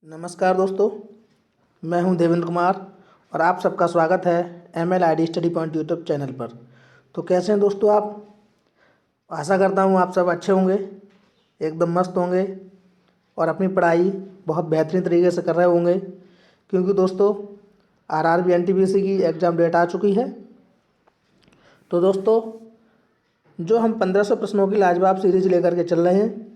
नमस्कार दोस्तों, मैं हूं देवेंद्र कुमार और आप सबका स्वागत है MLID study point YouTube channel पर। तो कैसे हैं दोस्तों आप? आशा करता हूं आप सब अच्छे होंगे, एकदम मस्त होंगे और अपनी पढ़ाई बहुत बेहतरीन तरीके से कर रहे होंगे, क्योंकि दोस्तों RRB NTPC की एग्ज़ाम डेट आ चुकी है। तो दोस्तों जो हम 1500 प्रश्नों की लाजवाब सीरीज लेकर के चल रहे हैं,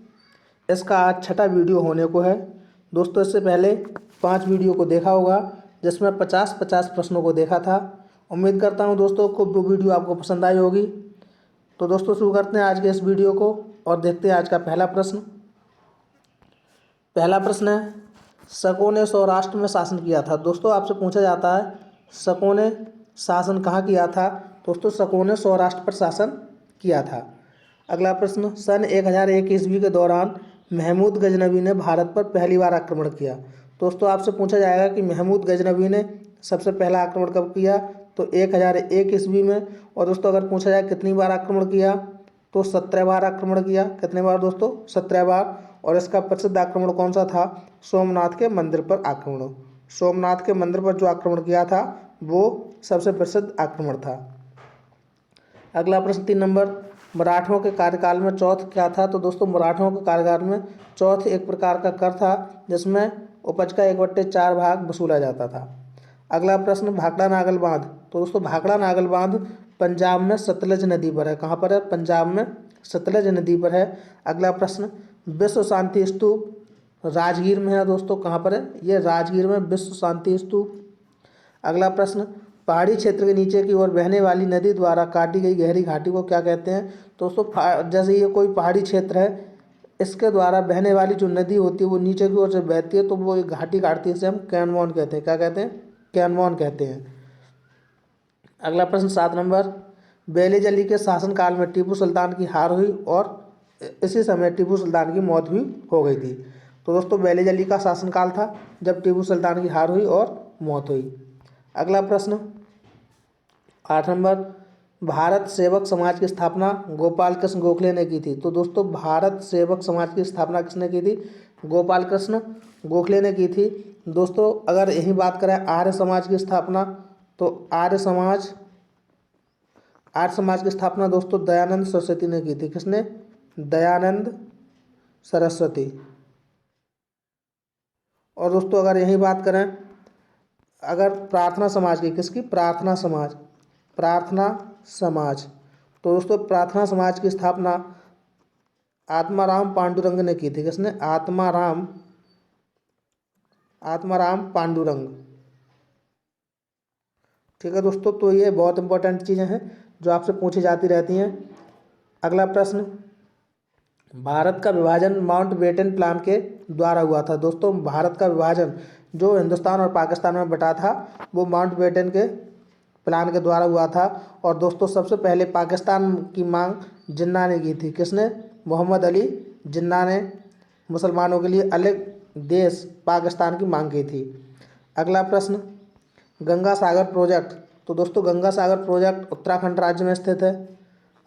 इसका आज छठा वीडियो होने को है। दोस्तों इससे पहले 5 वीडियो को देखा होगा, जिसमें 50-50 प्रश्नों को देखा था। उम्मीद करता हूं दोस्तों को वो वीडियो आपको पसंद आई होगी। तो दोस्तों शुरू करते हैं आज के इस वीडियो को और देखते हैं आज का पहला प्रश्न। पहला प्रश्न है, शकों ने सौराष्ट्र में शासन किया था। दोस्तों आपसे पूछा जाता है शकों ने शासन कहाँ किया था। दोस्तों शकों ने सौराष्ट्र पर शासन किया था। अगला प्रश्न, सन 1001 ईस्वी के दौरान महमूद गजनवी ने भारत पर पहली बार आक्रमण किया। दोस्तों आपसे पूछा जाएगा कि महमूद गजनवी ने सबसे पहला आक्रमण कब किया, तो 1001 ईस्वी में। और दोस्तों अगर पूछा जाए कितनी बार आक्रमण किया, तो 17 बार आक्रमण किया। कितने बार दोस्तों? 17 बार। और इसका प्रसिद्ध आक्रमण कौन सा था? सोमनाथ के मंदिर पर आक्रमण। सोमनाथ के मंदिर पर जो आक्रमण किया था वो सबसे प्रसिद्ध आक्रमण था। अगला प्रश्न 3 नंबर, मराठों के कार्यकाल में चौथ क्या था। तो दोस्तों मराठों के कार्यकाल में चौथ एक प्रकार का कर था, जिसमें उपज का 1/4 भाग वसूला जाता था। अगला प्रश्न, भाखड़ा नागल बांध। तो दोस्तों भाखड़ा नागल बांध पंजाब में सतलज नदी पर है। कहाँ पर है? पंजाब में सतलज नदी पर है। अगला प्रश्न, विश्व शांति स्तूप राजगीर में है। दोस्तों कहाँ पर है? ये राजगीर में विश्व शांति स्तूप। अगला प्रश्न, पहाड़ी क्षेत्र के नीचे की ओर बहने वाली नदी द्वारा काटी गई गहरी घाटी को क्या कहते हैं। दोस्तों जैसे ये कोई पहाड़ी क्षेत्र है, इसके द्वारा बहने वाली जो नदी होती है वो नीचे की ओर से बहती है, तो वो एक घाटी काटती है, इसे हम कैनमोन कहते हैं। क्या कहते हैं? कैनमोन कहते हैं। अगला प्रश्न 7 नंबर, बेली जली के शासनकाल में टीपू सुल्तान की हार हुई और इसी समय टीपू सुल्तान की मौत भी हो गई थी। तो दोस्तों बेली जली का शासनकाल था जब टीपू सुल्तान की हार हुई और मौत हुई। अगला प्रश्न 8 नंबर, भारत सेवक समाज की स्थापना गोपाल कृष्ण गोखले ने की थी। तो दोस्तों भारत सेवक समाज की स्थापना किसने की थी? गोपाल कृष्ण गोखले ने की थी। दोस्तों अगर यही बात करें आर्य समाज की स्थापना, तो आर्य समाज की स्थापना दोस्तों दयानंद सरस्वती ने की थी। किसने? दयानंद सरस्वती। और दोस्तों अगर यही बात करें अगर प्रार्थना समाज की, किसकी? प्रार्थना समाज। तो दोस्तों प्रार्थना समाज की स्थापना आत्माराम पांडुरंग ने की थी। किसने? आत्माराम पांडुरंग। ठीक है दोस्तों, तो ये बहुत इंपॉर्टेंट चीज़ें हैं जो आपसे पूछी जाती रहती हैं। अगला प्रश्न, भारत का विभाजन माउंटबेटन प्लान के द्वारा हुआ था। दोस्तों भारत का विभाजन जो हिंदुस्तान और पाकिस्तान में बटा था वो माउंटबेटन के प्लान के द्वारा हुआ था। और दोस्तों सबसे पहले पाकिस्तान की मांग जिन्ना ने की थी। किसने? मोहम्मद अली जिन्ना ने मुसलमानों के लिए अलग देश पाकिस्तान की मांग की थी। अगला प्रश्न, गंगा सागर प्रोजेक्ट। तो दोस्तों गंगा सागर प्रोजेक्ट उत्तराखंड राज्य में स्थित है।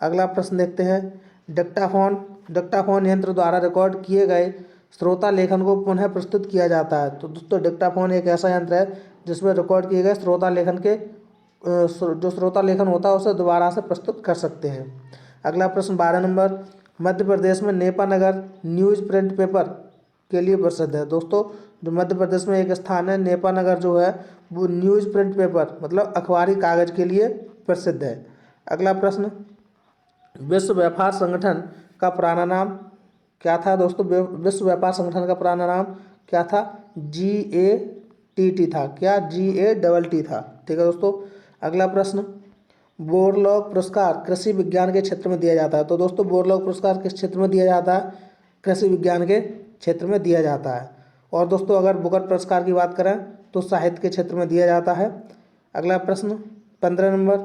अगला प्रश्न देखते हैं, डिक्टाफोन यंत्र द्वारा रिकॉर्ड किए गए श्रोता लेखन को पुनः प्रस्तुत किया जाता है। तो दोस्तों डिक्टाफोन एक ऐसा यंत्र है जिसमें रिकॉर्ड किए गए श्रोता लेखन के जो श्रोता लेखन होता है उसे दोबारा से प्रस्तुत कर सकते हैं। अगला प्रश्न 12 नंबर, मध्य प्रदेश में नेपानगर न्यूज़ प्रिंट पेपर के लिए प्रसिद्ध है। दोस्तों जो मध्य प्रदेश में एक स्थान है नेपानगर जो है वो न्यूज़ प्रिंट पेपर मतलब अखबारी कागज़ के लिए प्रसिद्ध है। अगला प्रश्न, विश्व व्यापार संगठन का पुराना नाम क्या था। दोस्तों विश्व व्यापार संगठन का पुराना नाम क्या था? GATT था। क्या? GATT था। ठीक है दोस्तों। अगला प्रश्न, बोरलॉग पुरस्कार कृषि विज्ञान के क्षेत्र में दिया जाता है। तो दोस्तों बोरलॉग पुरस्कार किस क्षेत्र में दिया जाता है? कृषि विज्ञान के क्षेत्र में दिया जाता है। और दोस्तों अगर बुकर पुरस्कार की बात करें तो साहित्य के क्षेत्र में दिया जाता है। अगला प्रश्न 15 नंबर,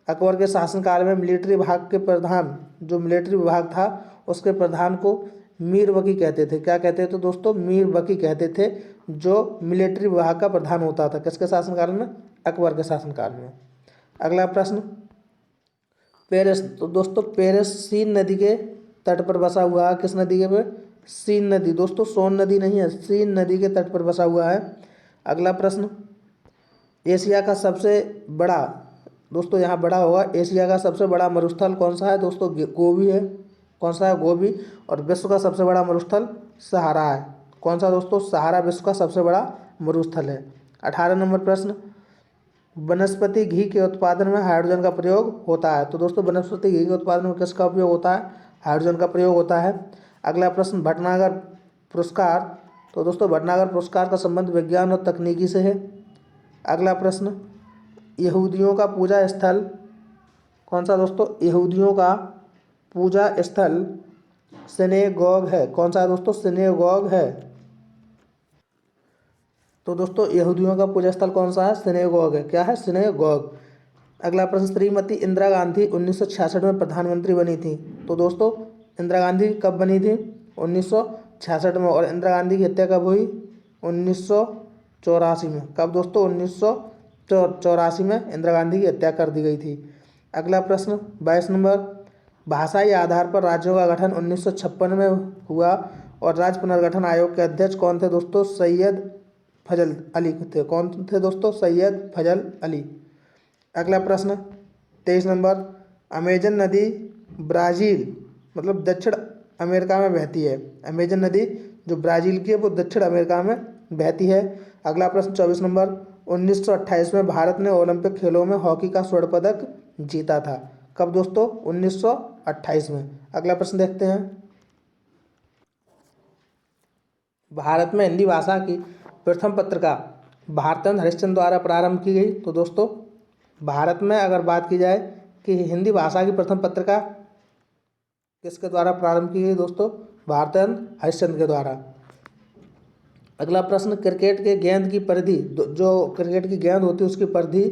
अकबर के शासनकाल में मिलिट्री विभाग के प्रधान जो मिलिट्री विभाग था उसके प्रधान को मीर वकी कहते थे। क्या कहते थे दोस्तों? मीर वकी कहते थे, जो मिलिट्री विभाग का प्रधान होता था। किसके शासनकाल में? अकबर के शासनकाल में। अगला प्रश्न, पेरिस। तो दोस्तों पेरिस सीन नदी के तट पर बसा हुआ है। किस नदी के पे? सीन नदी, दोस्तों सोन नदी नहीं है, सीन नदी के तट पर बसा हुआ है। अगला प्रश्न, एशिया का सबसे बड़ा, दोस्तों यहाँ बड़ा होगा, एशिया का सबसे बड़ा मरुस्थल कौन सा है? दोस्तों गोबी है। कौन सा है? गोबी। और विश्व का सबसे बड़ा मरुस्थल सहारा है। कौन सा दोस्तों? सहारा विश्व का सबसे बड़ा मरुस्थल है। 18 नंबर प्रश्न, वनस्पति घी के उत्पादन में हाइड्रोजन का प्रयोग होता है। तो दोस्तों वनस्पति घी के उत्पादन में किसका उपयोग होता है? हाइड्रोजन का प्रयोग होता है। अगला प्रश्न, भटनागर पुरस्कार। तो दोस्तों भटनागर पुरस्कार का संबंध विज्ञान और तकनीकी से है। अगला प्रश्न, यहूदियों का पूजा स्थल कौन सा? दोस्तों यहूदियों का पूजा स्थल सिनेगॉग है। कौन सा है दोस्तों? सिनेगॉग है। तो दोस्तों यहूदियों का पूजा स्थल कौन सा है? सिनेगॉग है। क्या है? सिनेगॉग। अगला प्रश्न, श्रीमती इंदिरा गांधी 1966 में प्रधानमंत्री बनी थी। तो दोस्तों इंदिरा गांधी कब बनी थी? 1966 में। और इंदिरा गांधी की हत्या कब हुई? 1984 में। कब दोस्तों? 1984 में इंदिरा गांधी की हत्या कर दी गई थी। अगला प्रश्न 22 नंबर, भाषाई आधार पर राज्यों का गठन 1956 में हुआ और राज्य पुनर्गठन आयोग के अध्यक्ष कौन थे? दोस्तों सैयद फजल अली थे। कौन थे दोस्तों? सैयद फजल अली। अगला प्रश्न 23 नंबर, अमेजन नदी ब्राज़ील मतलब दक्षिण अमेरिका में बहती है। अमेजन नदी जो ब्राज़ील की है वो दक्षिण अमेरिका में बहती है। अगला प्रश्न 24 नंबर, 1928 में भारत ने ओलंपिक खेलों में हॉकी का स्वर्ण पदक जीता था। कब दोस्तों? 1928 में। अगला प्रश्न देखते हैं, भारत में हिंदी भाषा की प्रथम पत्रिका भारतेंदु हरिश्चंद्र द्वारा प्रारंभ की गई। तो दोस्तों भारत में अगर बात की जाए कि हिंदी भाषा की प्रथम पत्रिका किसके द्वारा प्रारंभ की गई? दोस्तों भारतेंदु हरिश्चंद्र के द्वारा। अगला प्रश्न, क्रिकेट के गेंद की परिधि, जो क्रिकेट की गेंद होती है उसकी परिधि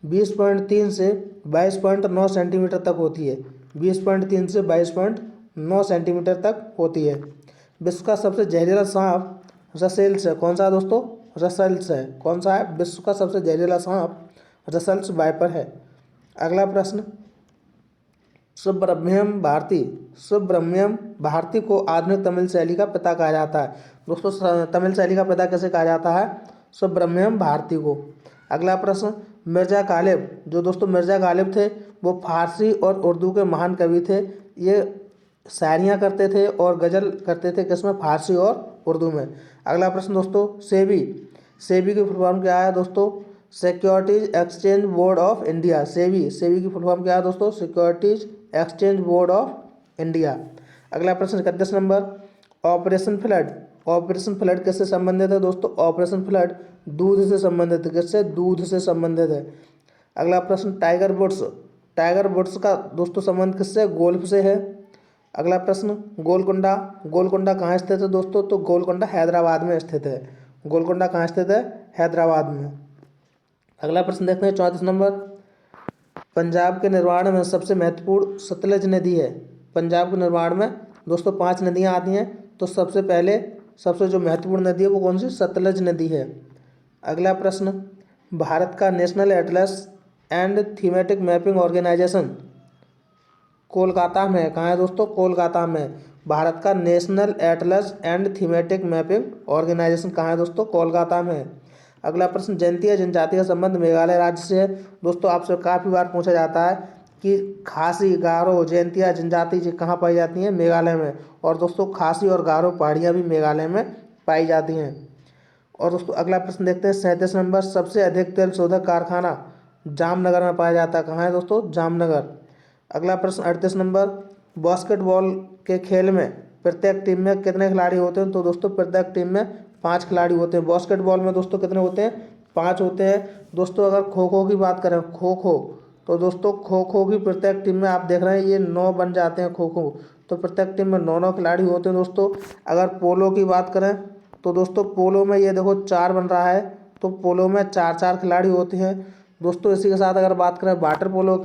20.3 से 22.9 सेंटीमीटर तक होती है। 20.3 से 22.9 सेंटीमीटर तक होती है। विश्व का सबसे जहरीला सांप रसेल्स है। कौन सा है दोस्तों? रसेल्स है। कौन सा है? विश्व का सबसे जहरीला सांप रसेल्स वाइपर है। अगला प्रश्न, सुब्रमण्यम भारती को आधुनिक तमिल शैली का पिता कहा जाता है। दोस्तों तमिल शैली का पिता कैसे कहा जाता है? सुब्रमण्यम भारती को। अगला प्रश्न, मिर्ज़ा गालिब, जो दोस्तों मिर्ज़ा गालिब थे वो फारसी और उर्दू के महान कवि थे। ये शायरियाँ करते थे और गज़ल करते थे, किसमें? फारसी और उर्दू में। अगला प्रश्न दोस्तों, सेबी की फुल फॉर्म क्या है दोस्तों? Securities exchange board of India. SEBI की फुल फॉर्म क्या है दोस्तों? Securities exchange board of India. अगला प्रश्न 31 नंबर, ऑपरेशन फ्लड किससे संबंधित है दोस्तों? ऑपरेशन फ्लड दूध से संबंधित है। किससे? दूध से संबंधित है। अगला प्रश्न, टाइगर वुड्स का दोस्तों संबंध किससे? गोल्फ से है। अगला प्रश्न, गोलकुंडा कहाँ स्थित है दोस्तों? तो गोलकुंडा हैदराबाद में स्थित है। गोलकुंडा कहाँ स्थित है? हैदराबाद में। अगला प्रश्न देखते हैं 34 नंबर, पंजाब के निर्माण में सबसे महत्वपूर्ण सतलज नदी है। पंजाब के निर्माण में दोस्तों 5 नदियाँ आती हैं, तो सबसे जो महत्वपूर्ण नदी है वो कौन सी? सतलज नदी है। अगला प्रश्न, भारत का national atlas and thematic mapping organisation Kolkata में है। कहाँ है दोस्तों? कोलकाता में। भारत का national atlas and thematic mapping organisation कहाँ है दोस्तों? कोलकाता में है। अगला प्रश्न, जयंती जनजाति का संबंध मेघालय राज्य से है। दोस्तों आपसे काफ़ी बार पूछा जाता है कि खासी, गारो, जयंतिया जनजाति कहाँ पाई जाती हैं? मेघालय में। और दोस्तों खासी और गारो पहाड़ियाँ भी मेघालय में पाई जाती हैं। और दोस्तों अगला प्रश्न देखते हैं 37 नंबर, सबसे अधिक तेल शोधक कारखाना जामनगर में पाया जाता है। कहाँ है दोस्तों? जामनगर। अगला प्रश्न 38 नंबर, बास्केटबॉल के खेल में प्रत्येक टीम में कितने खिलाड़ी होते हैं? तो दोस्तों प्रत्येक टीम में 5 खिलाड़ी होते हैं। बास्केटबॉल में दोस्तों कितने होते हैं? 5 होते हैं। दोस्तों अगर खो खो की बात करें, तो दोस्तों खो खो की प्रत्येक टीम में आप देख रहे हैं ये 9 बन जाते हैं खो खो, तो प्रत्येक टीम में 9 खिलाड़ी होते हैं दोस्तों। अगर पोलो की बात करें तो दोस्तों पोलो में ये देखो 4 बन रहा है, तो पोलो में 4 खिलाड़ी होते हैं दोस्तों। इसी के साथ अगर बात करें वाटर पोलो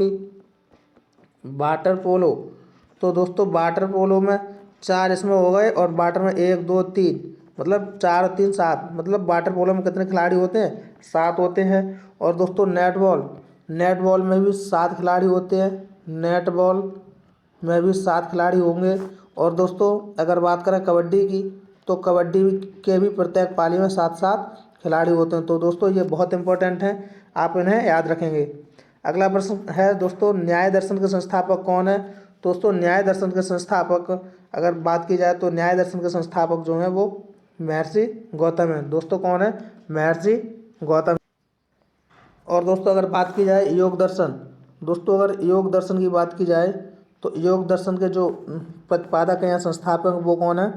तो दोस्तों वाटर पोलो में 4 इसमें हो गए, और वाटर में 1 2 3 मतलब 4 और 3 7, मतलब वाटर पोलो में कितने खिलाड़ी होते हैं? 7 होते हैं। और दोस्तों नेटबॉल में भी 7 खिलाड़ी होते हैं। नेटबॉल में भी 7 खिलाड़ी होंगे। और दोस्तों अगर बात करें कबड्डी की, तो कबड्डी के भी प्रत्येक पाली में 7-7 खिलाड़ी होते हैं। तो दोस्तों ये बहुत इंपॉर्टेंट हैं, आप इन्हें याद रखेंगे। अगला प्रश्न है दोस्तों, न्याय दर्शन के संस्थापक कौन है? दोस्तों न्याय दर्शन के संस्थापक अगर बात की जाए तो न्याय दर्शन के संस्थापक जो हैं वो महर्षि गौतम हैं। दोस्तों कौन है? महर्षि गौतम। और दोस्तों अगर बात की जाए योग दर्शन, दोस्तों अगर योग दर्शन की बात की जाए तो योग दर्शन के जो प्रतिपादक हैं या संस्थापक वो कौन है?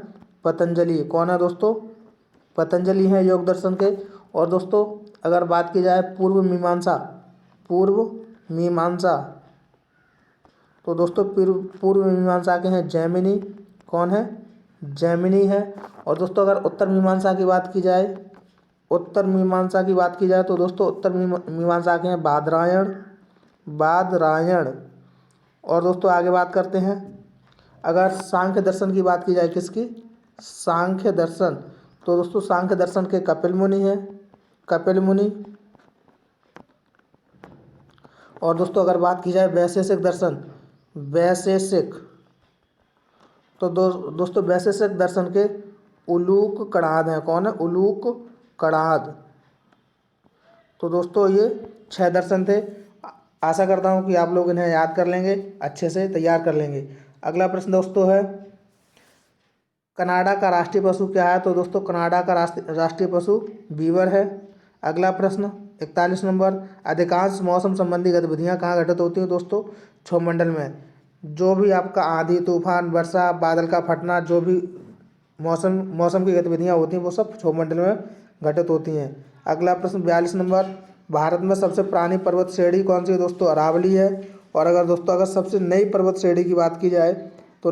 पतंजलि। कौन है दोस्तों? पतंजलि हैं योग दर्शन के। और दोस्तों अगर बात की जाए पूर्व मीमांसा, तो दोस्तों पूर्व मीमांसा के हैं जैमिनी। कौन है? जैमिनी है। और दोस्तों अगर उत्तर मीमांसा की बात की जाए, तो दोस्तों उत्तर मीमांसा के हैं बादरायण। और दोस्तों आगे बात करते हैं, अगर सांख्य दर्शन की बात की जाए, किसकी? सांख्य दर्शन। तो दोस्तों सांख्य दर्शन के कपिल मुनि। और दोस्तों अगर बात की जाए वैशेषिक, तो दोस्तों वैशेषिक दर्शन के उलूक कणाद हैं। कौन है? उलूक कणाद। तो दोस्तों ये 6 दर्शन थे। आशा करता हूँ कि आप लोग इन्हें याद कर लेंगे, अच्छे से तैयार कर लेंगे। अगला प्रश्न दोस्तों है, कनाडा का राष्ट्रीय पशु क्या है? तो दोस्तों कनाडा का राष्ट्रीय पशु बीवर है। अगला प्रश्न 41 नंबर, अधिकांश मौसम संबंधी गतिविधियां कहाँ घटित होती हैं? दोस्तों क्षोभमंडल में। जो भी आपका आंधी तूफान वर्षा बादल का फटना, जो भी मौसम की गतिविधियां होती हैं वो सब क्षोभमंडल में घटित होती हैं। अगला प्रश्न 42 नंबर, भारत में सबसे पुरानी पर्वत श्रेणी कौन सी है? दोस्तों अरावली है। और अगर सबसे नई पर्वत श्रेणी की बात की जाए तो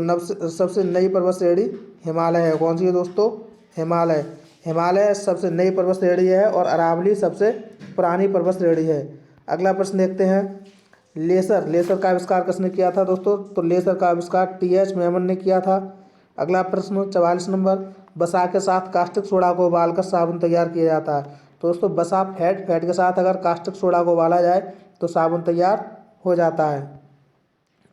सबसे नई पर्वत श्रेणी हिमालय है। कौन सी है दोस्तों? हिमालय सबसे नई पर्वत श्रेणी है और अरावली सबसे पुरानी पर्वत श्रेणी है। अगला प्रश्न देखते हैं, लेसर का आविष्कार किसने किया था? दोस्तों तो लेसर का आविष्कार TH मेमन ने किया था। अगला प्रश्न 44 नंबर, वसा के साथ कास्टिक सोडा को उबालकर साबुन तैयार किया जाता है। तो दोस्तों वसा फैट के साथ अगर कास्टिक सोडा को उबाला जाए तो साबुन तैयार हो जाता है।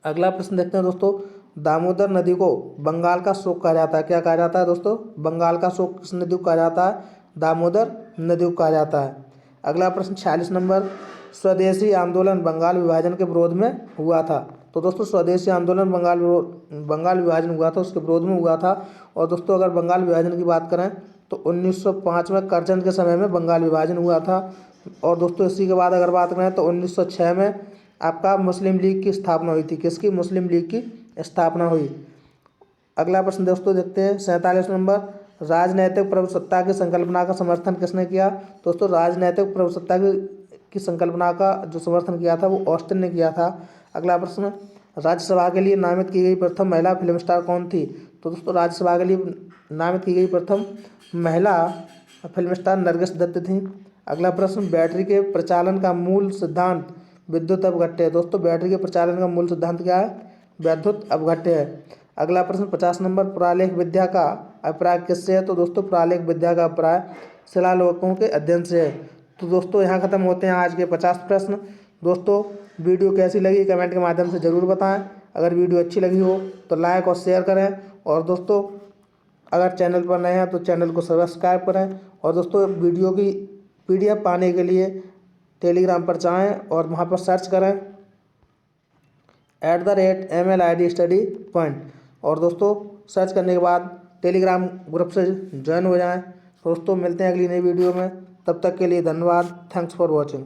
अगला प्रश्न देखते हैं दोस्तों, दामोदर नदी को बंगाल का शोक कहा जाता है। क्या कहा जाता है दोस्तों? बंगाल का शोक किस नदी को कहा जाता है? दामोदर नदी को कहा जाता है। अगला प्रश्न 46 नंबर, स्वदेशी आंदोलन बंगाल विभाजन के विरोध में हुआ था। तो दोस्तों स्वदेशी आंदोलन बंगाल विभाजन हुआ था, उसके विरोध में हुआ था। और दोस्तों अगर बंगाल विभाजन की बात करें तो 1905 में करजन के समय में बंगाल विभाजन हुआ था। और दोस्तों इसी के बाद अगर बात करें तो 1906 में आपका मुस्लिम लीग की स्थापना हुई थी। किसकी? मुस्लिम लीग की स्थापना हुई। अगला प्रश्न दोस्तों देखते हैं 47 नंबर, राजनैतिक प्रभुसत्ता की संकल्पना का समर्थन किसने किया? दोस्तों राजनैतिक प्रभुसत्ता की संकल्पना का जो समर्थन किया था वो ऑस्टिन ने किया था। अगला प्रश्न, राज्यसभा के लिए नामित की गई प्रथम महिला फिल्म स्टार कौन थी? तो दोस्तों राज्यसभा के लिए नामित की गई प्रथम महिला फिल्म स्टार नरगिस दत्त थी। अगला प्रश्न, बैटरी के प्रचालन का मूल सिद्धांत विद्युत अपघट्य है। दोस्तों बैटरी के प्रचालन का मूल सिद्धांत क्या है? विद्युत अपघट्य है। अगला प्रश्न 50 नंबर, पुरालेख विद्या का अभिप्राय किससे है? तो दोस्तों पुरालेख विद्या का अभिप्राय शिलालेखों के अध्ययन से है। तो दोस्तों यहाँ खत्म होते हैं आज के 50 प्रश्न। दोस्तों वीडियो कैसी लगी कमेंट के माध्यम से ज़रूर बताएं। अगर वीडियो अच्छी लगी हो तो लाइक और शेयर करें। और दोस्तों अगर चैनल पर नए हैं तो चैनल को सब्सक्राइब करें। और दोस्तों वीडियो की PDF पाने के लिए टेलीग्राम पर जाएँ और वहाँ पर सर्च करें @MLID स्टडी पॉइंट। और दोस्तों सर्च करने के बाद टेलीग्राम ग्रुप से ज्वाइन हो जाएं। दोस्तों मिलते हैं अगली नई वीडियो में, तब तक के लिए धन्यवाद। Thanks for watching.